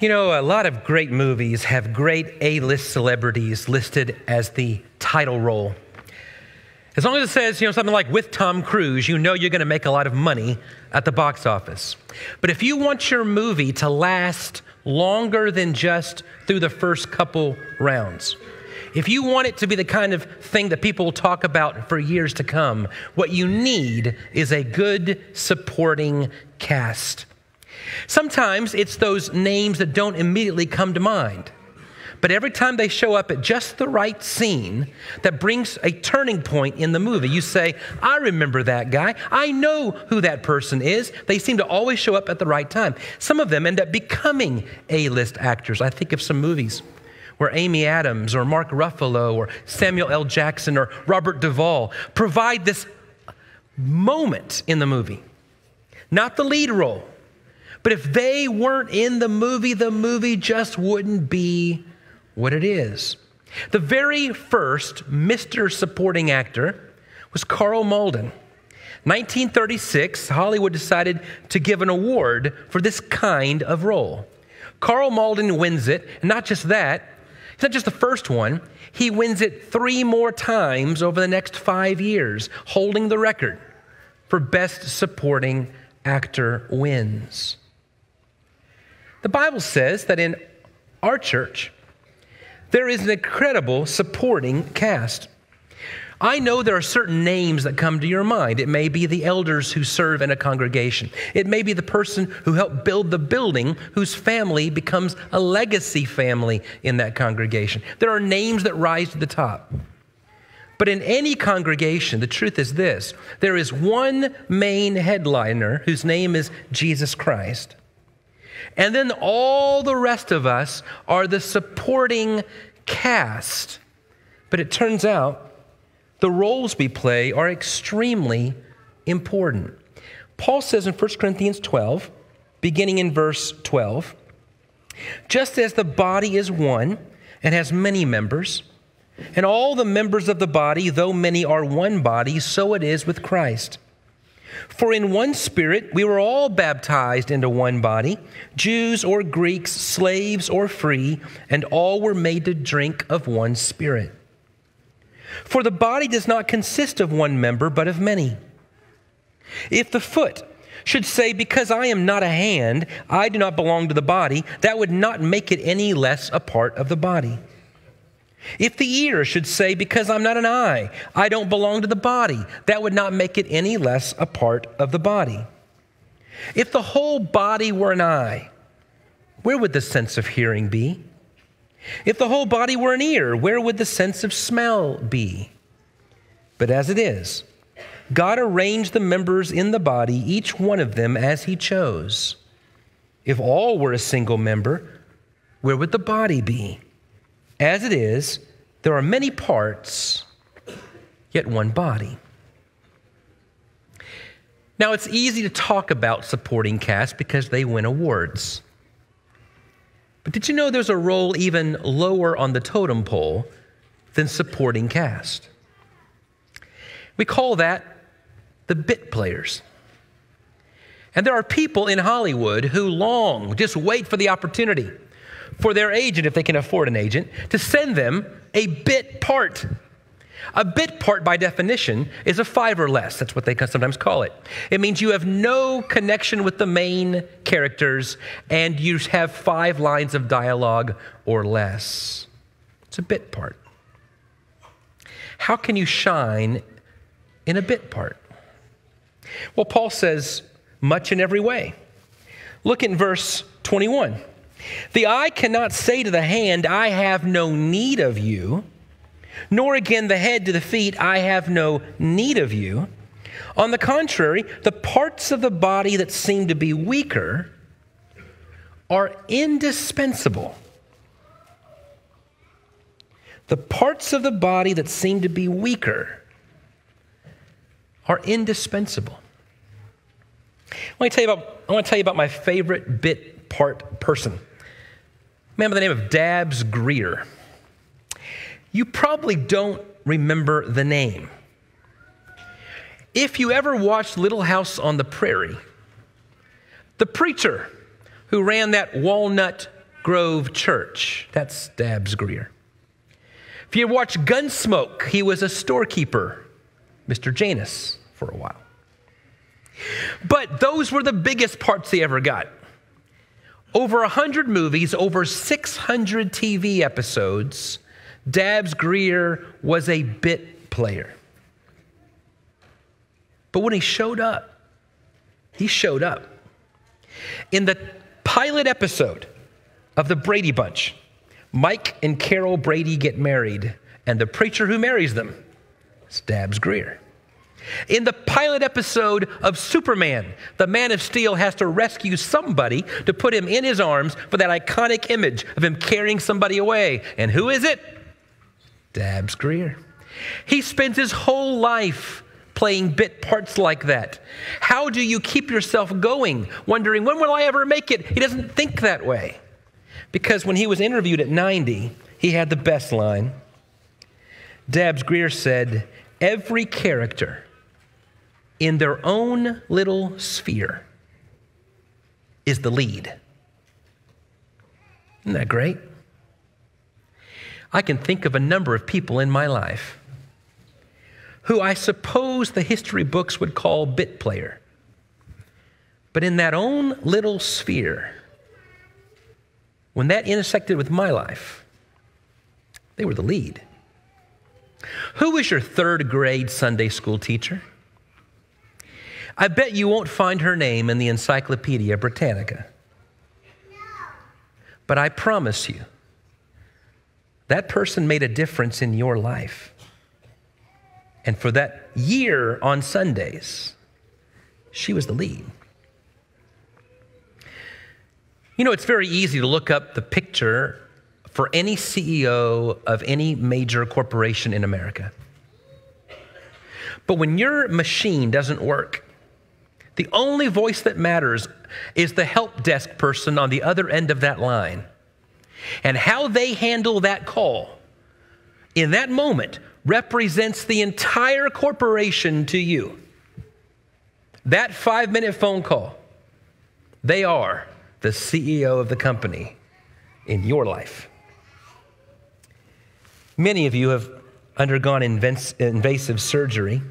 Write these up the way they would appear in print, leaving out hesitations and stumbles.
You know, a lot of great movies have great A-list celebrities listed as the title role. As long as it says, something like with Tom Cruise, you know you're going to make a lot of money at the box office. But if you want your movie to last longer than just through the first couple rounds, if you want it to be the kind of thing that people will talk about for years to come, what you need is a good supporting cast. Sometimes it's those names that don't immediately come to mind. But every time they show up at just the right scene that brings a turning point in the movie, you say, I remember that guy. I know who that person is. They seem to always show up at the right time. Some of them end up becoming A-list actors. I think of some movies where Amy Adams or Mark Ruffalo or Samuel L. Jackson or Robert Duvall provide this moment in the movie. Not the lead role. But if they weren't in the movie just wouldn't be what it is. The very first Mr. Supporting Actor was Carl Malden. 1936, Hollywood decided to give an award for this kind of role. Carl Malden wins it, and not just that, it's not just the first one, he wins it 3 more times over the next 5 years, holding the record for Best Supporting Actor wins. The Bible says that in our church, there is an incredible supporting cast. I know there are certain names that come to your mind. It may be the elders who serve in a congregation. It may be the person who helped build the building whose family becomes a legacy family in that congregation. There are names that rise to the top. But in any congregation, the truth is this: there is one main headliner whose name is Jesus Christ. And then all the rest of us are the supporting cast. But it turns out the roles we play are extremely important. Paul says in 1 Corinthians 12, beginning in verse 12, just as the body is one and has many members, and all the members of the body, though many, are one body, so it is with Christ. For in one Spirit we were all baptized into one body, Jews or Greeks, slaves or free, and all were made to drink of one Spirit. For the body does not consist of one member, but of many. If the foot should say, because I am not a hand, I do not belong to the body, that would not make it any less a part of the body. If the ear should say, because I'm not an eye, I don't belong to the body, that would not make it any less a part of the body. If the whole body were an eye, where would the sense of hearing be? If the whole body were an ear, where would the sense of smell be? But as it is, God arranged the members in the body, each one of them as he chose. If all were a single member, where would the body be? As it is, there are many parts, yet one body. Now, it's easy to talk about supporting cast because they win awards. But did you know there's a role even lower on the totem pole than supporting cast? We call that the bit players. And there are people in Hollywood who just wait for the opportunity for their agent, if they can afford an agent, to send them a bit part. A bit part, by definition, is a 5 or less. That's what they sometimes call it. It means you have no connection with the main characters and you have 5 lines of dialogue or less. It's a bit part. How can you shine in a bit part? Well, Paul says, much in every way. Look in verse 21. The eye cannot say to the hand, I have no need of you, nor again the head to the feet, I have no need of you. On the contrary, the parts of the body that seem to be weaker are indispensable. The parts of the body that seem to be weaker are indispensable. I want to tell you about my favorite bit part person. A man by the name of Dabs Greer. You probably don't remember the name. If you ever watched Little House on the Prairie, the preacher who ran that walnut Grove Church. That's Dabbs Greer. If you watch Gunsmoke, he was a storekeeper, Mr. Janus, for a while. But those were the biggest parts he ever got. Over 100 movies, over 600 TV episodes, Dabbs Greer was a bit player. But when he showed up, he showed up. In the pilot episode of The Brady Bunch, Mike and Carol Brady get married, and the preacher who marries them is Dabbs Greer. In the pilot episode of Superman, the Man of Steel has to rescue somebody to put him in his arms for that iconic image of him carrying somebody away. And who is it? Dabbs Greer. He spends his whole life playing bit parts like that. How do you keep yourself going, wondering, when will I ever make it? He doesn't think that way. Because when he was interviewed at 90, he had the best line. Dabbs Greer said, "Every character in their own little sphere is the lead." Isn't that great? I can think of a number of people in my life who I suppose the history books would call bit player. But in that own little sphere, when that intersected with my life, they were the lead. Who was your third grade Sunday school teacher? I bet you won't find her name in the Encyclopedia Britannica. But I promise you, that person made a difference in your life. And for that year on Sundays, she was the lead. You know, it's very easy to look up the picture for any CEO of any major corporation in America. But when your machine doesn't work, the only voice that matters is the help desk person on the other end of that line. And how they handle that call in that moment represents the entire corporation to you. That 5-minute phone call, they are the CEO of the company in your life. Many of you have undergone invasive surgery.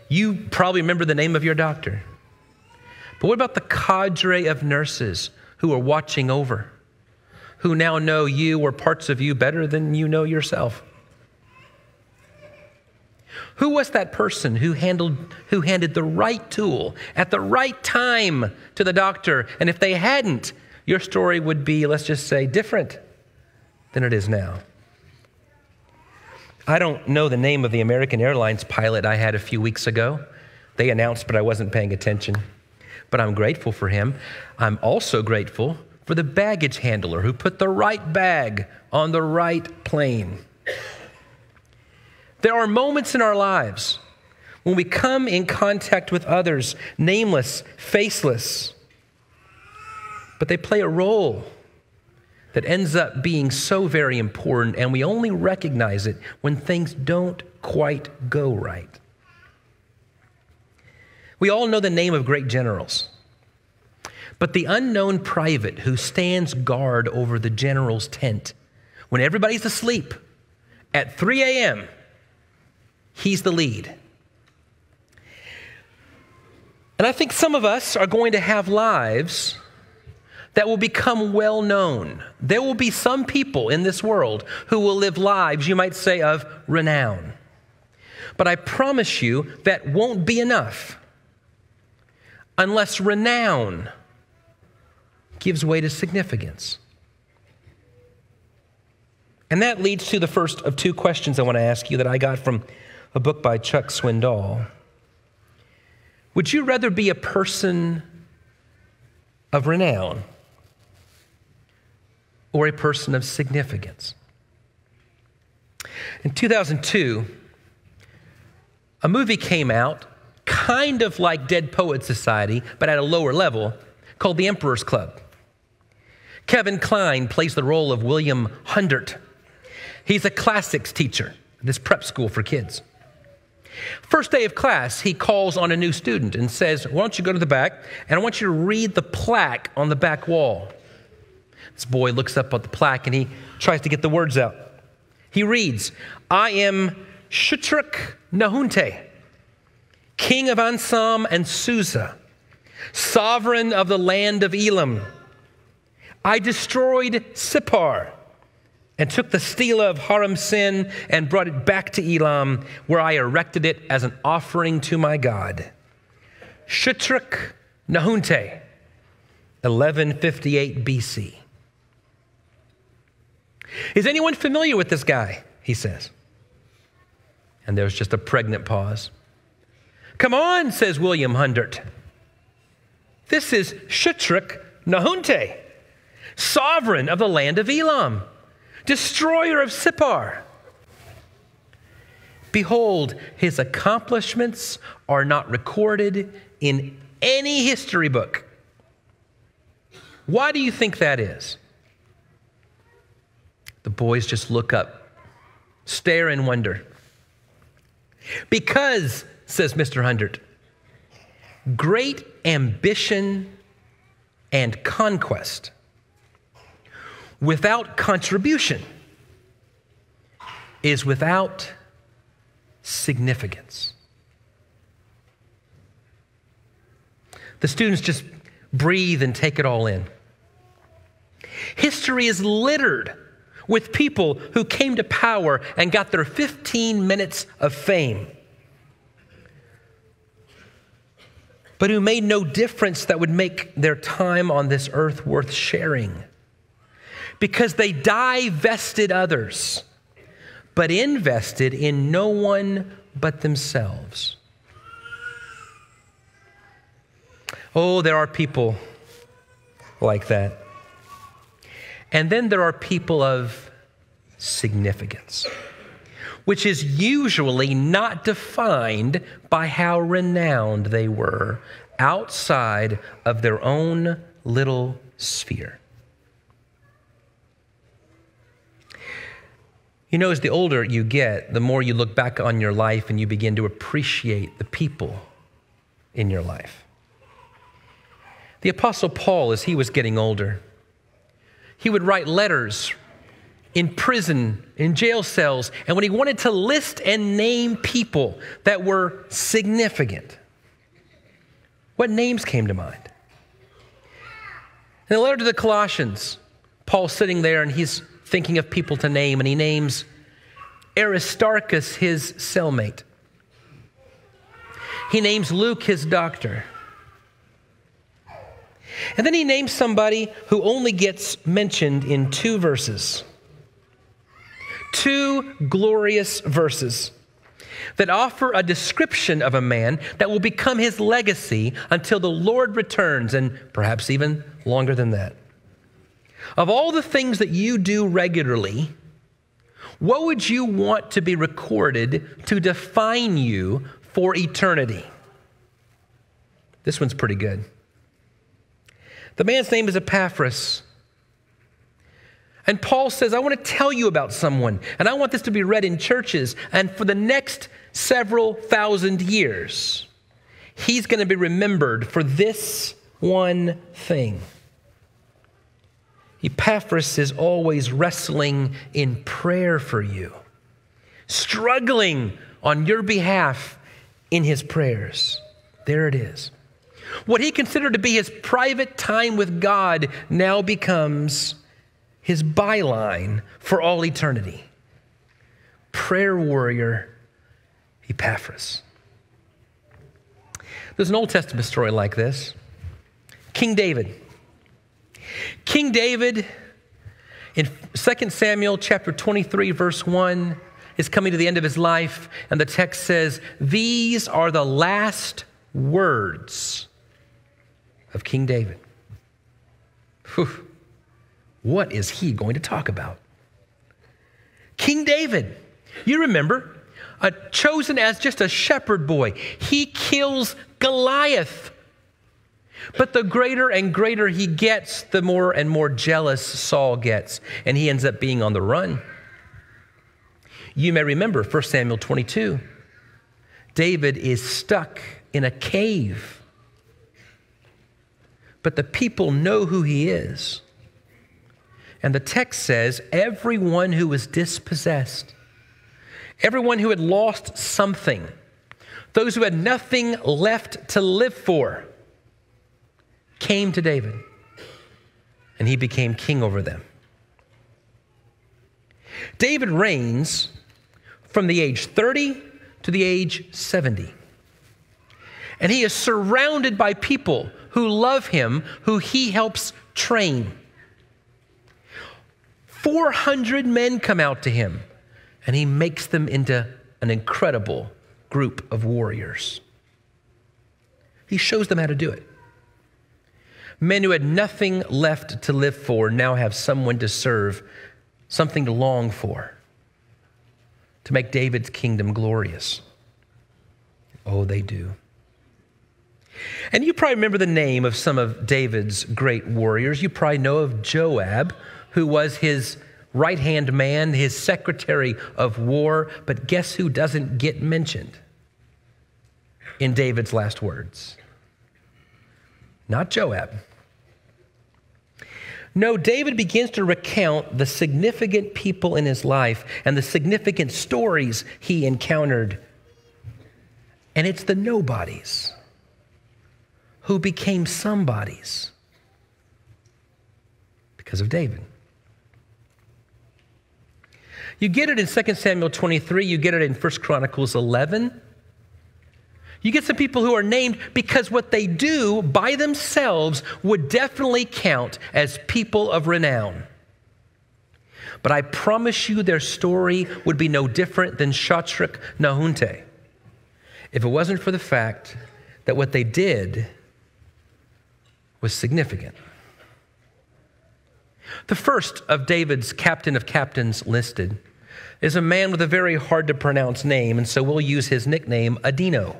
You probably remember the name of your doctor. But what about the cadre of nurses who are watching over, who now know you or parts of you better than you know yourself? Who was that person who handed the right tool at the right time to the doctor? And if they hadn't, your story would be, let's just say, different than it is now. I don't know the name of the American Airlines pilot I had a few weeks ago. They announced, but I wasn't paying attention. But I'm grateful for him. I'm also grateful for the baggage handler who put the right bag on the right plane. There are moments in our lives when we come in contact with others, nameless, faceless, but they play a role that ends up being so very important, and we only recognize it when things don't quite go right. We all know the name of great generals, but the unknown private who stands guard over the general's tent when everybody's asleep at 3 a.m., he's the lead. And I think some of us are going to have lives that will become well known. There will be some people in this world who will live lives, you might say, of renown. But I promise you that won't be enough unless renown gives way to significance. And that leads to the first of two questions I want to ask you that I got from a book by Chuck Swindoll. Would you rather be a person of renown or a person of significance? In 2002, a movie came out kind of like Dead Poets Society, but at a lower level, called The Emperor's Club. Kevin Kline plays the role of William Hundert. He's a classics teacher at this prep school for kids. First day of class, he calls on a new student and says, "Why don't you go to the back, and I want you to read the plaque on the back wall." This boy looks up at the plaque and he tries to get the words out. He reads, I am Shutruk Nahunte, king of Ansam and Susa, sovereign of the land of Elam. I destroyed Sippar and took the stela of Haram Sin and brought it back to Elam, where I erected it as an offering to my God. Shutruk Nahunte, 1158 BC. Is anyone familiar with this guy? He says. And there's just a pregnant pause. Come on, says William Hundert. This is Shutruk Nahunte, sovereign of the land of Elam, destroyer of Sippar. Behold, his accomplishments are not recorded in any history book. Why do you think that is? The boys just look up, stare and wonder. Because, says Mr. Hundert, great ambition and conquest without contribution is without significance. The students just breathe and take it all in. History is littered with people who came to power and got their 15 minutes of fame, but who made no difference that would make their time on this earth worth sharing, because they divested others, but invested in no one but themselves. Oh, there are people like that. And then there are people of significance, which is usually not defined by how renowned they were outside of their own little sphere. You know, as the older you get, the more you look back on your life and you begin to appreciate the people in your life. The Apostle Paul, as he was getting older, he would write letters in prison, in jail cells, and when he wanted to list and name people that were significant, what names came to mind? In the letter to the Colossians, Paul's sitting there and he's thinking of people to name, and he names Aristarchus, his cellmate. He names Luke, his doctor. And then he names somebody who only gets mentioned in 2 verses. 2 glorious verses that offer a description of a man that will become his legacy until the Lord returns, and perhaps even longer than that. Of all the things that you do regularly, what would you want to be recorded to define you for eternity? This one's pretty good. The man's name is Epaphras. And Paul says, I want to tell you about someone, and I want this to be read in churches, and for the next several thousand years, he's going to be remembered for this one thing. Epaphras is always wrestling in prayer for you, struggling on your behalf in his prayers. There it is. What he considered to be his private time with God now becomes his byline for all eternity. Prayer warrior Epaphras. There's an Old Testament story like this. King David. King David, in 2 Samuel chapter 23, verse 1, is coming to the end of his life, and the text says, these are the last words of King David. Whew. What is he going to talk about? King David, you remember, chosen as just a shepherd boy. He kills Goliath. But the greater and greater he gets, the more and more jealous Saul gets, and he ends up being on the run. You may remember 1 Samuel 22. David is stuck in a cave. But the people know who he is. And the text says, everyone who was dispossessed, everyone who had lost something, those who had nothing left to live for, came to David, and he became king over them. David reigns from the age 30 to the age 70. And he is surrounded by people who love him, who he helps train. 400 men come out to him, and he makes them into an incredible group of warriors. He shows them how to do it. Men who had nothing left to live for now have someone to serve, something to long for, to make David's kingdom glorious. Oh, they do. And you probably remember the name of some of David's great warriors. You probably know of Joab, who was his right-hand man, his secretary of war. But guess who doesn't get mentioned in David's last words? Not Joab. No, David begins to recount the significant people in his life and the significant stories he encountered. And it's the nobodies who became somebodies because of David. You get it in 2 Samuel 23. You get it in 1 Chronicles 11. You get some people who are named because what they do by themselves would definitely count as people of renown. But I promise you their story would be no different than Shadrach Nahunte if it wasn't for the fact that what they did was significant. The first of David's captain of captains listed is a man with a very hard to pronounce name, and so we'll use his nickname, Adino.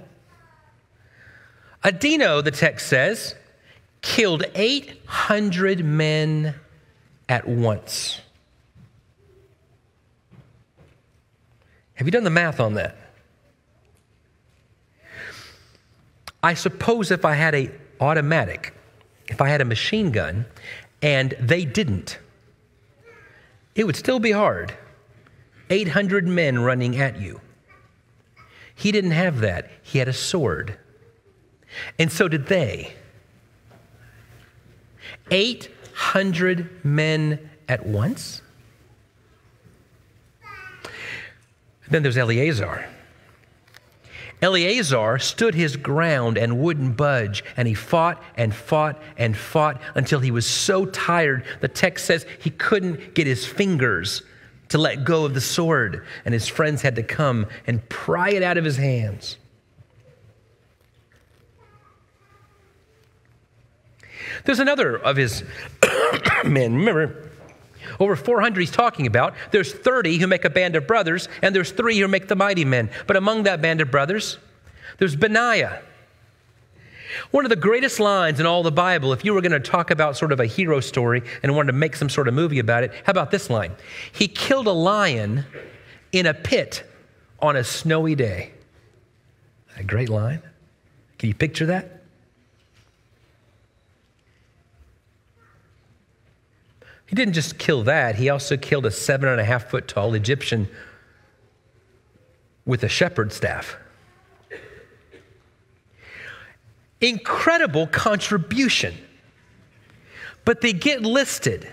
Adino, the text says, killed 800 men at once. Have you done the math on that? I suppose if I had an automatic, if I had a machine gun, and they didn't, it would still be hard. 800 men running at you. He didn't have that. He had a sword. And so did they. 800 men at once? Then there's Eleazar. Eleazar stood his ground and wouldn't budge, and he fought and fought and fought until he was so tired, the text says he couldn't get his fingers to let go of the sword, and his friends had to come and pry it out of his hands. There's another of his men. Remember, over 400 he's talking about. There's 30 who make a band of brothers, and there's 3 who make the mighty men. But among that band of brothers, there's Benaiah. One of the greatest lines in all the Bible, if you were going to talk about sort of a hero story and wanted to make some sort of movie about it, how about this line? He killed a lion in a pit on a snowy day. A great line. Can you picture that? He didn't just kill that. He also killed a 7.5-foot tall Egyptian with a shepherd's staff. Incredible contribution. But they get listed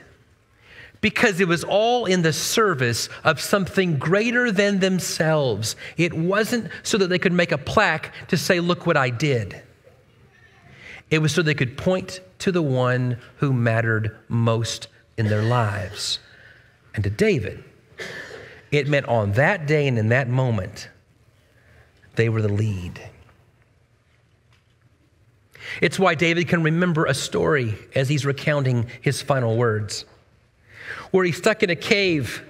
because it was all in the service of something greater than themselves. It wasn't so that they could make a plaque to say, look what I did. It was so they could point to the one who mattered most in their lives. And to David, it meant on that day and in that moment, they were the lead. It's why David can remember a story as he's recounting his final words, where he's stuck in a cave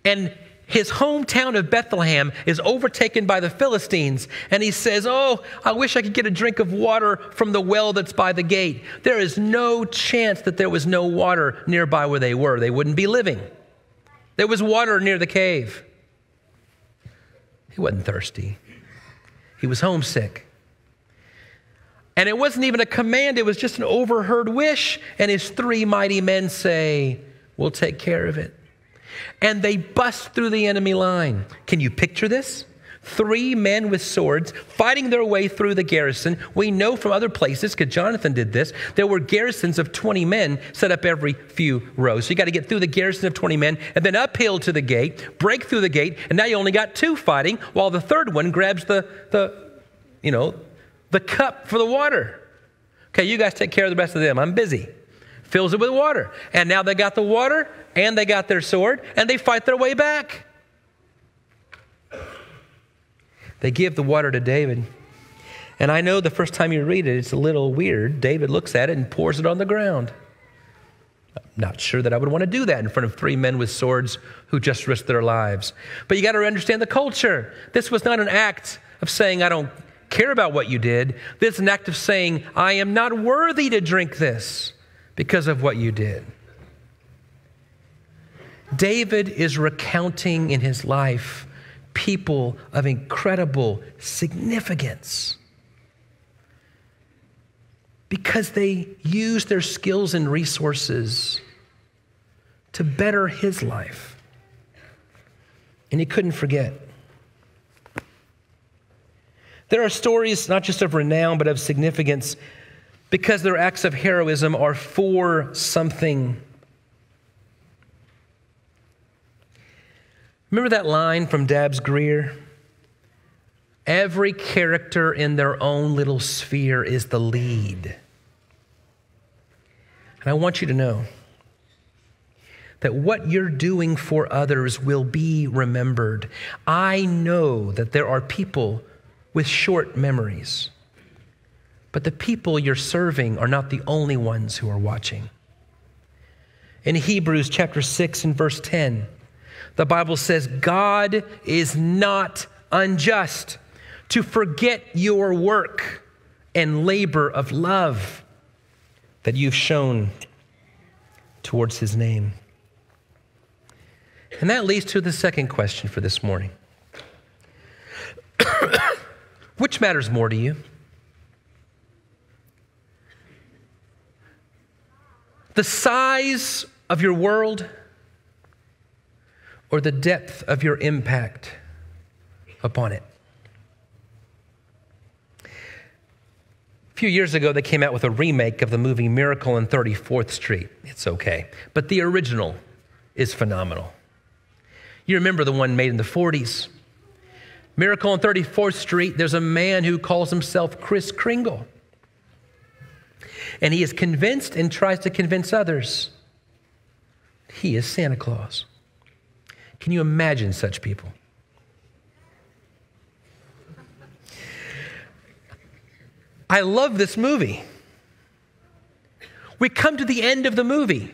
and his hometown of Bethlehem is overtaken by the Philistines. And he says, oh, I wish I could get a drink of water from the well that's by the gate. There is no chance that there was no water nearby where they were. They wouldn't be living. There was water near the cave. He wasn't thirsty. He was homesick. And it wasn't even a command. It was just an overheard wish. And his 3 mighty men say, We'll take care of it. And they bust through the enemy line. Can you picture this? 3 men with swords fighting their way through the garrison. We know from other places, because Jonathan did this, there were garrisons of 20 men set up every few rows. So you got to get through the garrison of 20 men and then uphill to the gate, break through the gate, and now you only got 2 fighting, while the third one grabs the cup for the water. Okay, you guys take care of the rest of them. I'm busy. Fills it with water. And now they got the water and they got their sword and they fight their way back. They give the water to David. And I know the first time you read it, it's a little weird. David looks at it and pours it on the ground. I'm not sure that I would want to do that in front of 3 men with swords who just risked their lives. But you got to understand the culture. This was not an act of saying, I don't care about what you did. This is an act of saying, I am not worthy to drink this because of what you did. David is recounting in his life people of incredible significance because they used their skills and resources to better his life. And he couldn't forget. There are stories not just of renown, but of significance because their acts of heroism are for something. Remember that line from Dabbs Greer? Every character in their own little sphere is the lead. And I want you to know that what you're doing for others will be remembered. I know that there are people with short memories, but the people you're serving are not the only ones who are watching. In Hebrews chapter 6 and verse 10, the Bible says, God is not unjust to forget your work and labor of love that you've shown towards his name. And that leads to the second question for this morning. Which matters more to you? The size of your world or the depth of your impact upon it? A few years ago, they came out with a remake of the movie Miracle on 34th Street. It's okay, but the original is phenomenal. You remember the one made in the 40s. Miracle on 34th Street, there's a man who calls himself Kris Kringle. And he is convinced and tries to convince others he is Santa Claus. Can you imagine such people? I love this movie. We come to the end of the movie,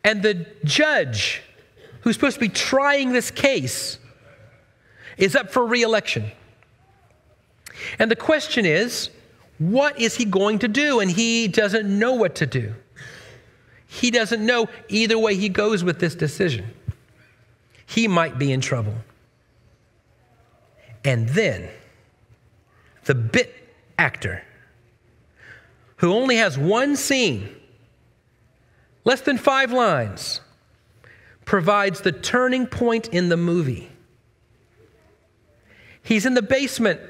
and the judge who's supposed to be trying this case is up for re-election. And the question is, what is he going to do? And he doesn't know what to do. He doesn't know either way he goes with this decision. He might be in trouble. And then the bit actor, who only has one scene, less than 5 lines, provides the turning point in the movie. He's in the basement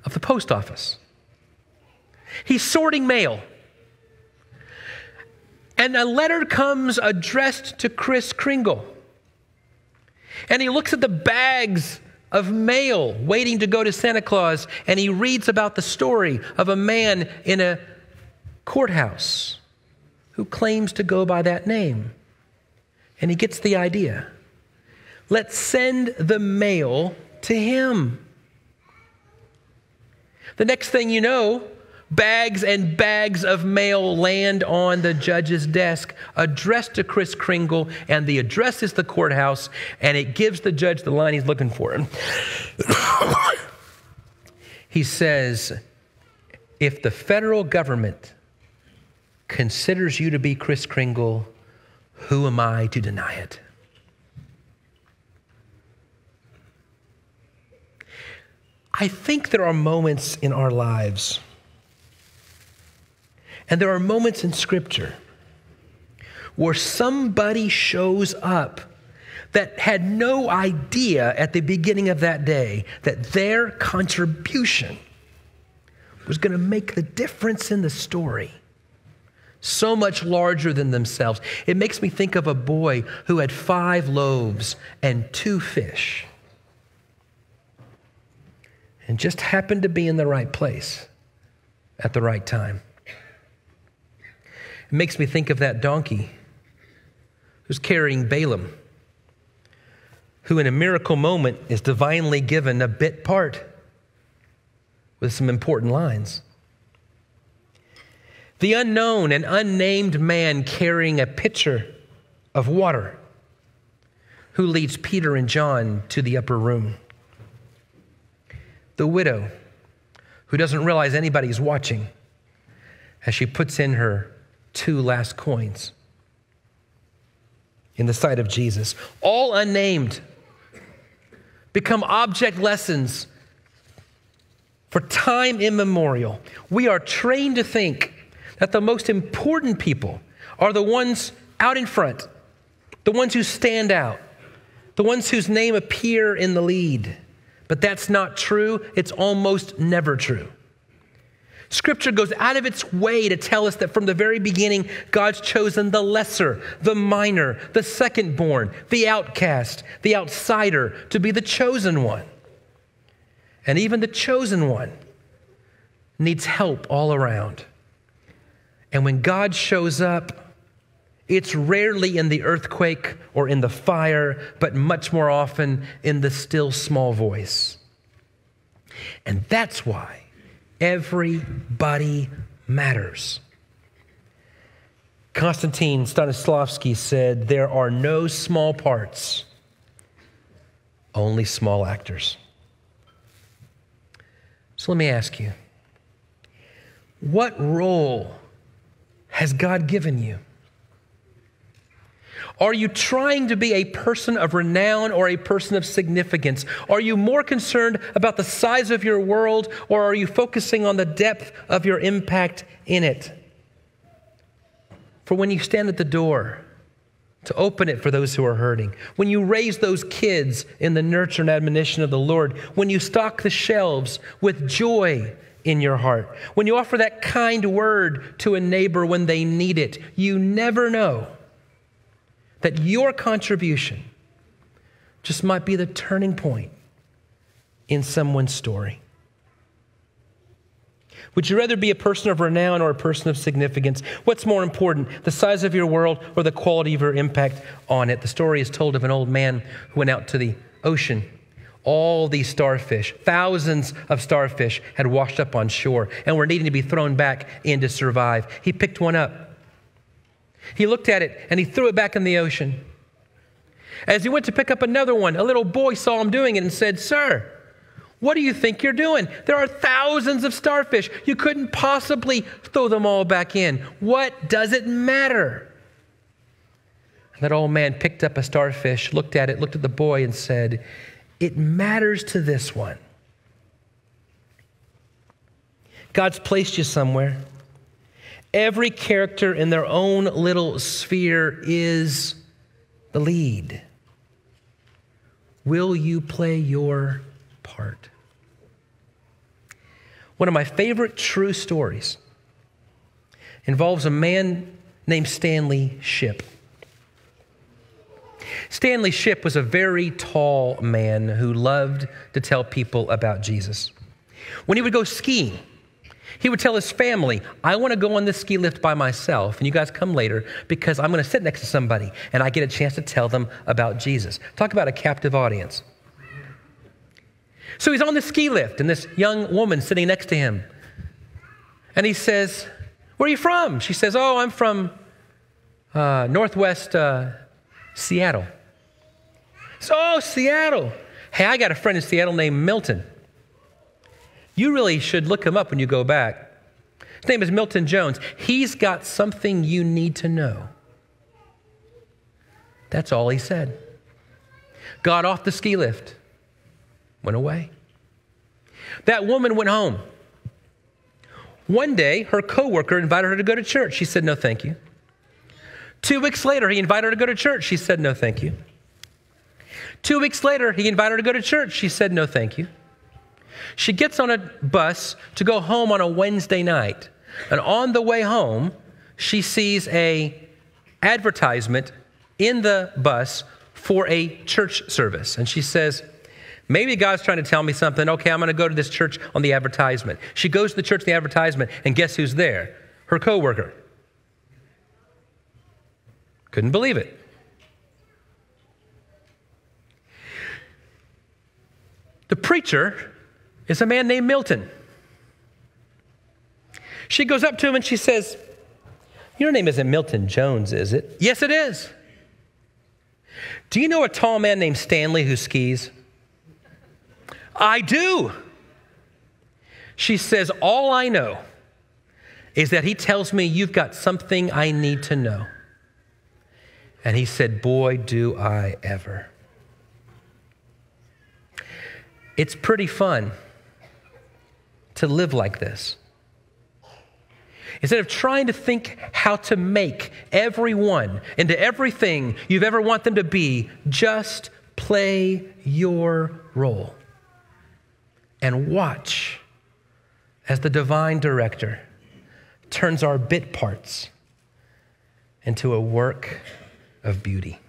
of the post office. He's sorting mail. And a letter comes addressed to Kris Kringle. And he looks at the bags of mail waiting to go to Santa Claus, and he reads about the story of a man in a courthouse who claims to go by that name. And he gets the idea. Let's send the mail to him. The next thing you know, bags and bags of mail land on the judge's desk, addressed to Kris Kringle, and the address is the courthouse, and it gives the judge the line he's looking for. He says, if the federal government considers you to be Kris Kringle, who am I to deny it? I think there are moments in our lives, and there are moments in Scripture, where somebody shows up that had no idea at the beginning of that day that their contribution was going to make the difference in the story. So much larger than themselves. It makes me think of a boy who had 5 loaves and 2 fish and just happened to be in the right place at the right time. It makes me think of that donkey who's carrying Balaam, who in a miracle moment is divinely given a bit part with some important lines. The unknown and unnamed man carrying a pitcher of water who leads Peter and John to the upper room. The widow who doesn't realize anybody's watching as she puts in her 2 last coins in the sight of Jesus. All unnamed become object lessons for time immemorial. We are trained to think that the most important people are the ones out in front, the ones who stand out, the ones whose name appear in the lead. But that's not true. It's almost never true. Scripture goes out of its way to tell us that from the very beginning, God's chosen the lesser, the minor, the secondborn, the outcast, the outsider to be the chosen one. And even the chosen one needs help all around. And when God shows up, it's rarely in the earthquake or in the fire, but much more often in the still small voice. And that's why everybody matters. Konstantin Stanislavski said, "There are no small parts, only small actors." So let me ask you, what role has God given you? Are you trying to be a person of renown or a person of significance? Are you more concerned about the size of your world, or are you focusing on the depth of your impact in it? For when you stand at the door to open it for those who are hurting, when you raise those kids in the nurture and admonition of the Lord, when you stock the shelves with joy in your heart, when you offer that kind word to a neighbor when they need it, you never know that your contribution just might be the turning point in someone's story. Would you rather be a person of renown or a person of significance? What's more important, the size of your world or the quality of your impact on it? The story is told of an old man who went out to the ocean. All these starfish, thousands of starfish, had washed up on shore and were needing to be thrown back in to survive. He picked one up. He looked at it and he threw it back in the ocean. As he went to pick up another one, a little boy saw him doing it and said, "Sir, what do you think you're doing? There are thousands of starfish. You couldn't possibly throw them all back in. What does it matter?" And that old man picked up a starfish, looked at it, looked at the boy and said, "It matters to this one." God's placed you somewhere. Every character in their own little sphere is the lead. Will you play your part? One of my favorite true stories involves a man named Stanley Shipp. Stanley Shipp was a very tall man who loved to tell people about Jesus. When he would go skiing, he would tell his family, "I want to go on this ski lift by myself, and you guys come later because I'm going to sit next to somebody and I get a chance to tell them about Jesus." Talk about a captive audience. So he's on the ski lift, and this young woman sitting next to him. And he says, "Where are you from?" She says, "Oh, I'm from Northwest Seattle." So, "Oh, Seattle. Hey, I got a friend in Seattle named Milton. You really should look him up when you go back. His name is Milton Jones. He's got something you need to know." That's all he said. Got off the ski lift, went away. That woman went home. One day, her coworker invited her to go to church. She said, "No, thank you." 2 weeks later, he invited her to go to church. She said, no, thank you. 2 weeks later, he invited her to go to church. She said, no, thank you. She gets on a bus to go home on a Wednesday night. And on the way home, she sees an advertisement in the bus for a church service. And she says, maybe God's trying to tell me something. Okay, I'm going to go to this church on the advertisement. She goes to the church, the advertisement, and guess who's there? Her coworker. Couldn't believe it. The preacher is a man named Milton. She goes up to him and she says, your name isn't Milton Jones, is it? Yes, it is. Do you know a tall man named Stanley who skis? I do. She says, all I know is that he tells me you've got something I need to know. And he said, boy, do I ever. It's pretty fun to live like this. Instead of trying to think how to make everyone into everything you've ever want them to be, just play your role and watch as the divine director turns our bit parts into a work of beauty.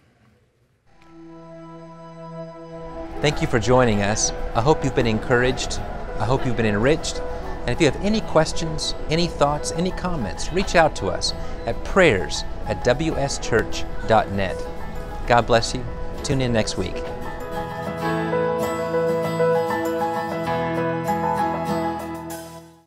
Thank you for joining us. I hope you've been encouraged. I hope you've been enriched. And if you have any questions, any thoughts, any comments, reach out to us at prayers@wschurch.net. God bless you. Tune in next week.